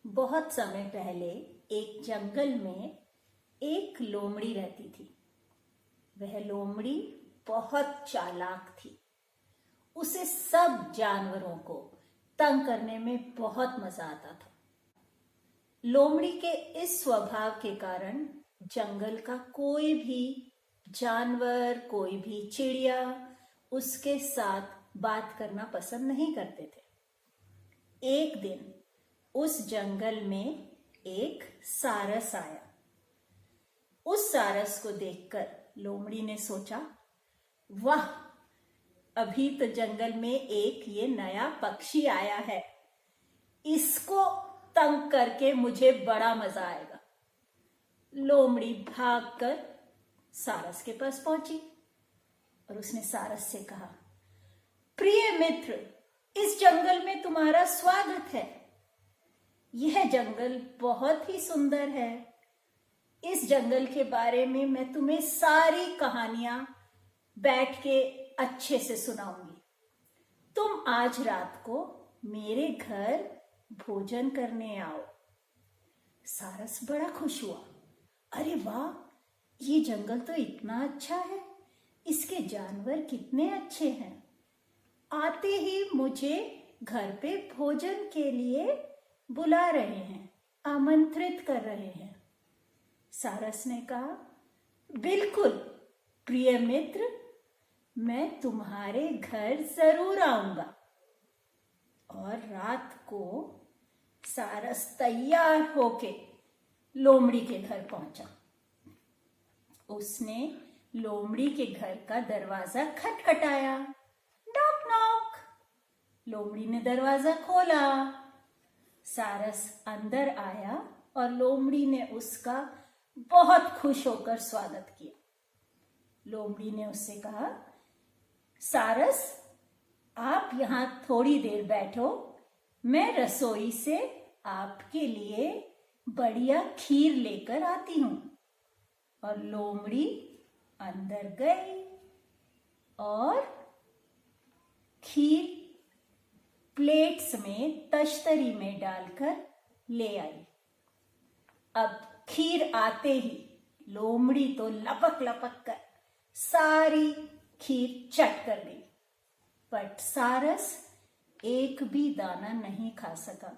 बहुत समय पहले एक जंगल में एक लोमड़ी रहती थी। वह लोमड़ी बहुत चालाक थी। उसे सब जानवरों को तंग करने में बहुत मजा आता था। लोमड़ी के इस स्वभाव के कारण जंगल का कोई भी जानवर, कोई भी चिड़िया उसके साथ बात करना पसंद नहीं करते थे। एक दिन उस जंगल में एक सारस आया। उस सारस को देखकर लोमड़ी ने सोचा, वाह, अभी तो जंगल में एक ये नया पक्षी आया है, इसको तंग करके मुझे बड़ा मजा आएगा। लोमड़ी भागकर सारस के पास पहुंची और उसने सारस से कहा, प्रिय मित्र, इस जंगल में तुम्हारा स्वागत है। यह जंगल बहुत ही सुंदर है। इस जंगल के बारे में मैं तुम्हें सारी कहानियां बैठ के अच्छे से सुनाऊंगी। तुम आज रात को मेरे घर भोजन करने आओ। सारस बड़ा खुश हुआ। अरे वाह, ये जंगल तो इतना अच्छा है, इसके जानवर कितने अच्छे हैं। आते ही मुझे घर पे भोजन के लिए बुला रहे हैं, आमंत्रित कर रहे हैं। सारस ने कहा, बिल्कुल प्रिय मित्र, मैं तुम्हारे घर जरूर आऊंगा। और रात को सारस तैयार होके लोमड़ी के घर पहुंचा। उसने लोमड़ी के घर का दरवाजा खटखटाया। Knock knock. लोमड़ी ने दरवाजा खोला। सारस अंदर आया और लोमड़ी ने उसका बहुत खुश होकर स्वागत किया। लोमड़ी ने उससे कहा, सारस, आप यहां थोड़ी देर बैठो, मैं रसोई से आपके लिए बढ़िया खीर लेकर आती हूं। और लोमड़ी अंदर गई और खीर प्लेट्स में तश्तरी में डालकर ले आई। अब खीर आते ही लोमड़ी तो लपक लपक कर सारी खीर चट कर गई, बट सारस एक भी दाना नहीं खा सका,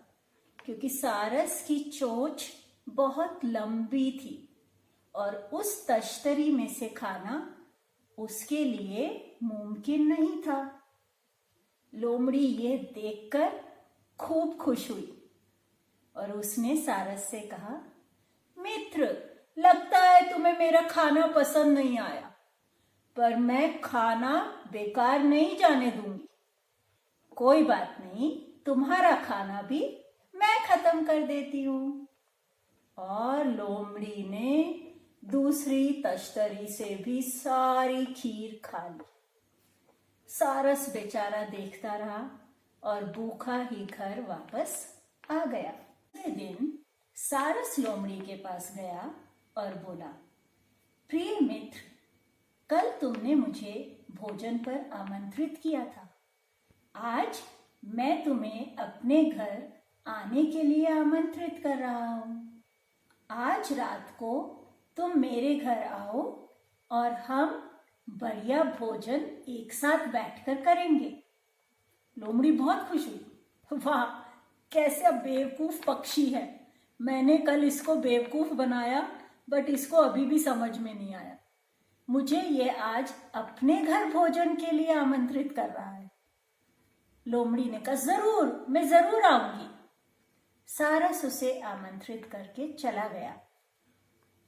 क्योंकि सारस की चोंच बहुत लंबी थी और उस तश्तरी में से खाना उसके लिए मुमकिन नहीं था। लोमड़ी ये देखकर खूब खुश हुई और उसने सारस से कहा, मित्र, लगता है तुम्हें मेरा खाना पसंद नहीं आया, पर मैं खाना बेकार नहीं जाने दूंगी। कोई बात नहीं, तुम्हारा खाना भी मैं खत्म कर देती हूं। और लोमड़ी ने दूसरी तश्तरी से भी सारी खीर खा ली। सारस बेचारा देखता रहा और भूखा ही घर वापस आ गया। अगले दिन सारस लोमड़ी के पास गया और बोला, प्रिय मित्र, कल तुमने मुझे भोजन पर आमंत्रित किया था। आज मैं तुम्हें अपने घर आने के लिए आमंत्रित कर रहा हूं। आज रात को तुम मेरे घर आओ और हम बढ़िया भोजन एक साथ बैठकर करेंगे। लोमड़ी बहुत खुश हुई। वाह, कैसा बेवकूफ पक्षी है। मैंने कल इसको बेवकूफ बनाया, बट इसको अभी भी समझ में नहीं आया। मुझे ये आज अपने घर भोजन के लिए आमंत्रित कर रहा है। लोमड़ी ने कहा, जरूर, मैं जरूर आऊंगी। सारस उसे आमंत्रित करके चला गया।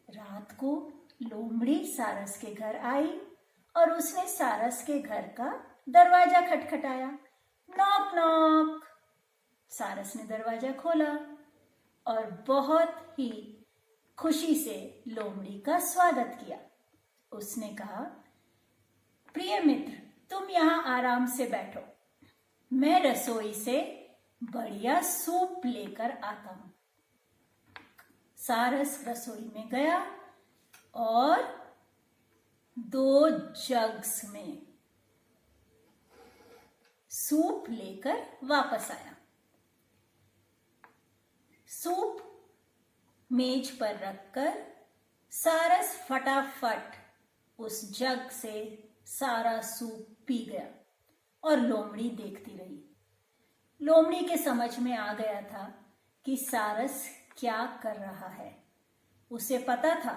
रात को लोमड़ी सारस के घर आई और उसने सारस के घर का दरवाजा खटखटाया। Knock knock. सारस ने दरवाजा खोला और बहुत ही खुशी से लोमड़ी का स्वागत किया। उसने कहा, प्रिय मित्र, तुम यहां आराम से बैठो, मैं रसोई से बढ़िया सूप लेकर आता हूं। सारस रसोई में गया और 2 जग्स में सूप लेकर वापस आया। सूप मेज पर रखकर सारस फटाफट उस जग से सारा सूप पी गया और लोमड़ी देखती रही। लोमड़ी के समझ में आ गया था कि सारस क्या कर रहा है। उसे पता था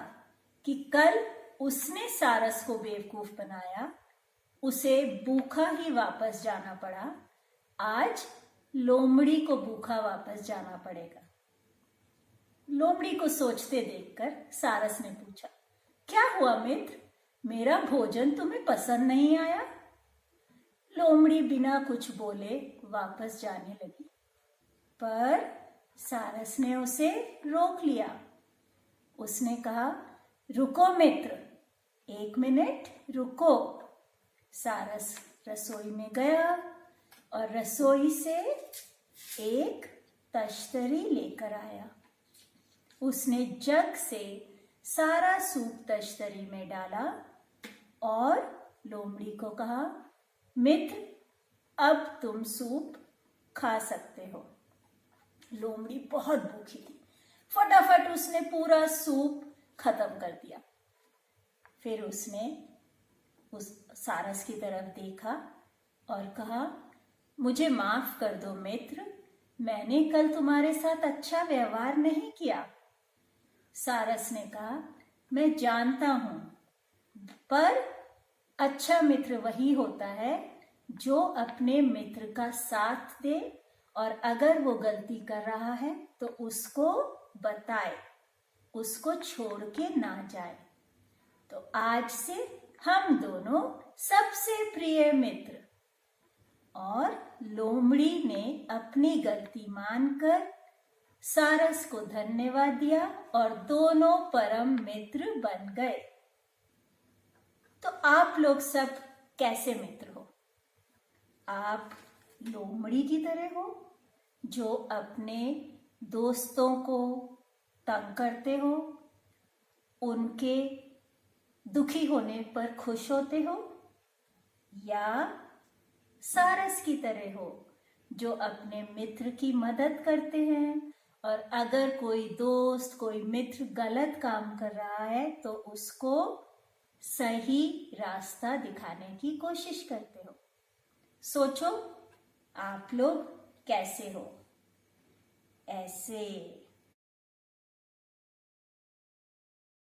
कि कल उसने सारस को बेवकूफ बनाया, उसे भूखा ही वापस जाना पड़ा। आज लोमड़ी को भूखा वापस जाना पड़ेगा। लोमड़ी को सोचते देखकर सारस ने पूछा, क्या हुआ मित्र, मेरा भोजन तुम्हें पसंद नहीं आया? लोमड़ी बिना कुछ बोले वापस जाने लगी, पर सारस ने उसे रोक लिया। उसने कहा, रुको मित्र, 1 मिनट रुको। सारस रसोई में गया और रसोई से एक तश्तरी लेकर आया। उसने जग से सारा सूप तश्तरी में डाला और लोमड़ी को कहा, मित्र, अब तुम सूप खा सकते हो। लोमड़ी बहुत भूखी थी, फटाफट उसने पूरा सूप खत्म कर दिया। फिर उसने उस सारस की तरफ देखा और कहा, मुझे माफ कर दो मित्र, मैंने कल तुम्हारे साथ अच्छा व्यवहार नहीं किया। सारस ने कहा, मैं जानता हूं, पर अच्छा मित्र वही होता है जो अपने मित्र का साथ दे और अगर वो गलती कर रहा है तो उसको बताए, उसको छोड़ के ना जाए। तो आज से हम दोनों सबसे प्रिय मित्र। और लोमड़ी ने अपनी गलती मानकर सारस को धन्यवाद दिया और दोनों परम मित्र बन गए। तो आप लोग सब कैसे मित्र हो? आप लोमड़ी की तरह हो जो अपने दोस्तों को तंग करते हो, उनके दुखी होने पर खुश होते हो, या सारस की तरह हो जो अपने मित्र की मदद करते हैं और अगर कोई दोस्त, कोई मित्र गलत काम कर रहा है तो उसको सही रास्ता दिखाने की कोशिश करते हो? सोचो, आप लोग कैसे हो? ऐसे